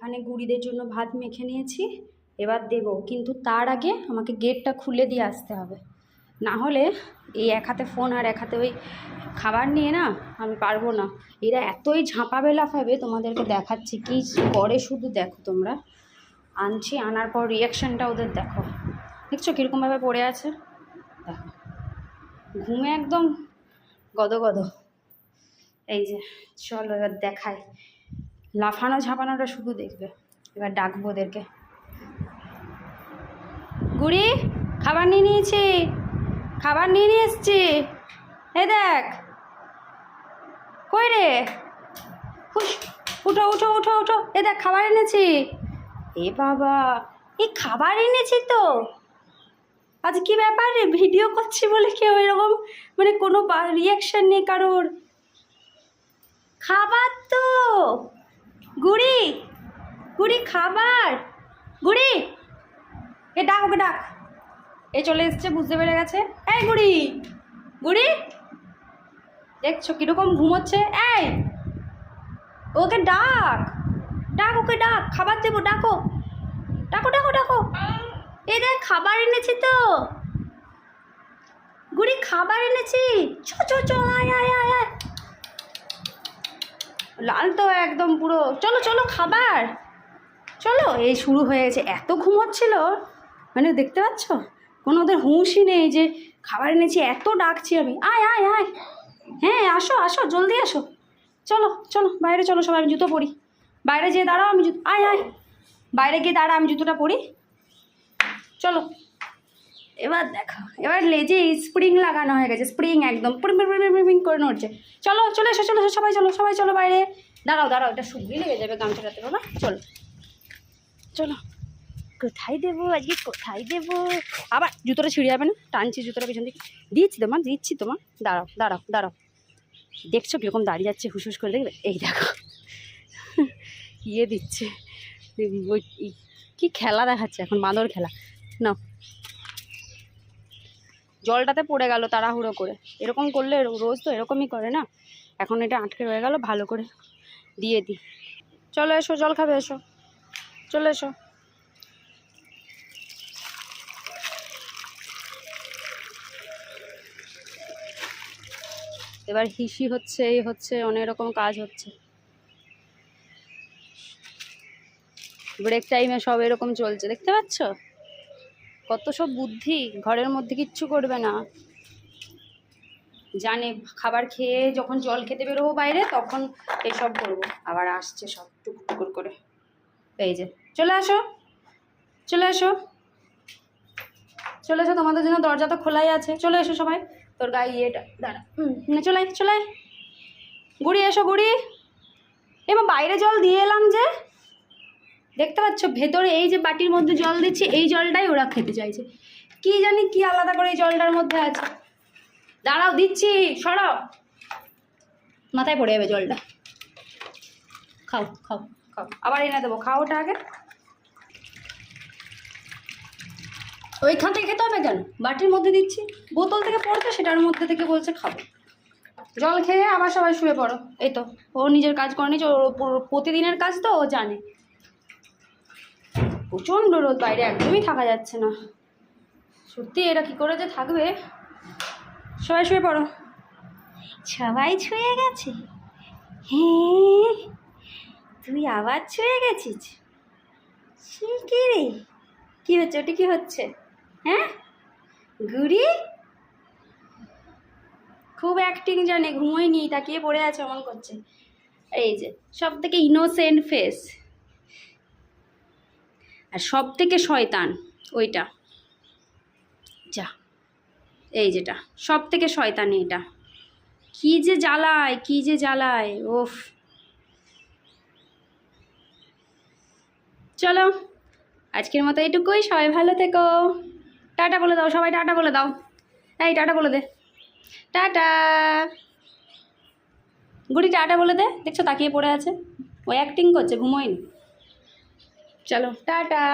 এখানে গুড়িদের জন্য ভাত মেখে নিয়েছি, এবার দেবো। কিন্তু তার আগে আমাকে গেটটা খুলে দিয়ে আসতে হবে, না হলে এই এক হাতে ফোন আর এক হাতে ওই খাবার নিয়ে না আমি পারবো না। এরা এতই ঝাঁপাবে লাফাবে, তোমাদেরকে দেখাচ্ছি কী করে, শুধু দেখো তোমরা। আনছি, আনার পর রিয়াকশানটা ওদের দেখো, দেখছো কীরকমভাবে পড়ে আছে, দেখো ঘুমে একদম গদগদ। এই যে চলো এবার দেখাই, লাফানো ঝাঁপানোটা শুধু দেখবে। এবার ডাকবো ওদেরকে। গুড়ি খাবার নিয়ে নিয়েছি, খাবার নিয়ে নিয়ে এসছি, এ দেখ। কই রে, হুস, উঠো উঠো উঠো উঠো, এ দেখ খাবার এনেছি। এ বাবা, এই খাবার এনেছি তো। আজ কি ব্যাপার রে, ভিডিও করছি বলে কেউ এরকম মানে কোনো রিয়াকশান নেই কারোর। খাবার তো গুড়ি, গুড়ি খাবার, গুড়ি এ ডাক, ওকে ডাক। এ চলে এসছে, বুঝতে পেরে গেছে। এই গুড়ি, গুড়ি দেখছো কীরকম ঘুমোচ্ছে। এই ওকে ডাক, ডাক ওকে ডাক, খাবার দেবো, ডাকো ডাকো ডাকো ডাকো। এই দেখ খাবার এনেছি তো গুড়ি, খাবার এনেছি, চো চো চো, আয় আয় আয় আয়। লাল তো একদম পুরো, চলো চলো খাবার চলো। এই শুরু হয়ে গেছে, এত ঘুমোচ্ছিল মানে দেখতে পাচ্ছ, কোনো ওদের হুঁশই নেই যে খাবার এনেছি। এত ডাকছি আমি, আয় আয় আয়, হ্যাঁ আসো আসো জলদি আসো, চলো চলো বাইরে চলো সবাই, আমি জুতো পরি। বাইরে যেয়ে দাঁড়াও, আমি জুতো, আয় আয় বাইরে গিয়ে দাঁড়া, আমি জুতোটা পরি, চলো। এবার দেখো, এবার লেজে স্প্রিং লাগানো হয়ে গেছে, স্প্রিং একদম পিং করে নড়ছে। চলো চলে এসো, চলো সবাই চলো, সবাই চলো বাইরে। দাঁড়াও দাঁড়াও, এটা শুকিয়ে লেগে যাবে গামছাটাতে বাবা, চলো চলো। কোথায় দেবো আজকে, কোথায় দেবো? আবার জুতোটা ছিঁড়ে যাবে না, টানছি জুতোটা পিছন দিকে, দিচ্ছি তোমার, দিচ্ছি তোমার, দাঁড়াও দাঁড়াও দাঁড়াও। দেখছো কীরকম দাঁড়িয়ে যাচ্ছে হুস হুস করে, দেখবে এই দেখো ইয়ে দিচ্ছে, ওই কী খেলা দেখাচ্ছে এখন, বাঁদর খেলা। না জলটাতে পড়ে গেল তাড়াহুড়ো করে, এরকম করলে রোজ তো এরকমই করে না। এখন এটা আটকে রয়ে গেল, ভালো করে দিয়ে দিই। চলো এসো জল খাবে, এসো চলে এসো। এবার হিসি হচ্ছে, এই হচ্ছে, অনেক রকম কাজ হচ্ছে। ব্রেক টাইমে সব এরকম চলছে, দেখতে পাচ্ছ কত সব বুদ্ধি। ঘরের মধ্যে কিচ্ছু করবে না, জানে খাবার খেয়ে যখন জল খেতে বেরোবো বাইরে তখন এসব করবো। আবার আসছে সব টুকুর করে, এই যে চলে আসো চলে আসো চলে এসো, তোমাদের জন্য দরজা তো খোলাই আছে, চলে এসো সবাই। তোর গায়ে ইয়েটা দাঁড়া, চলে চলে গুড়ি এসো, গুড়ি এবার বাইরে জল দিয়ে এলাম যে, দেখতে পাচ্ছ ভেতরে এই যে বাটির মধ্যে জল দিচ্ছি, এই জলটাই ওরা খেতে চাইছে। কি জানি কি আলাদা করে এই জলটার মধ্যে আছে। দাঁড়াও দিচ্ছি, সরাও, মাথায় পড়ে যাবে জলটা। খাও খাও খাও, আবার এনে দেবো, খাও ওটা আগে। ওইখান থেকে খেতে হবে কেন, বাটির মধ্যে দিচ্ছি, বোতল থেকে পড়ছে সেটার মধ্যে থেকে বলছে খাবো। জল খেয়ে আবার সবাই শুয়ে পড়ো। এই তো ও নিজের কাজ করে নিচ্ছে, ওর প্রতিদিনের কাজ তো ও জানে। প্রচণ্ড রোদ বাইরে, একদমই থাকা যাচ্ছে না সত্যি। এরা কী করে যে থাকবে। সবাই শুয়ে পড়ো, সবাই ছুঁয়ে গেছে। হ্যাঁ তুই আবার ছুঁয়ে গেছিস, সে কি রে, কী হচ্ছে ওটি, কী হচ্ছে? হ্যাঁ গুড়ি খুব অ্যাক্টিং জানে, ঘুমোয়নি, তাকিয়ে পড়ে আছে, অমন করছে। এই যে সব থেকে ইনোসেন্ট ফেস, আর সব থেকে শয়তান ওইটা, যা এই যেটা সব থেকে শয়তানি, এটা কি যে জ্বালায়, কি যে জ্বালায়, ওফ। চলো আজকের মতো এইটুকুই, সবাই ভালো থেকো, টাটা বলে দাও সবাই, টাটা বলে দাও, এই টাটা বলে দে, টাটা গুড়ি টাটা বলে দে। দেখছো তাকিয়ে পড়ে আছে, ও অ্যাক্টিং করছে, ঘুমোয়নি। চলো টাটা।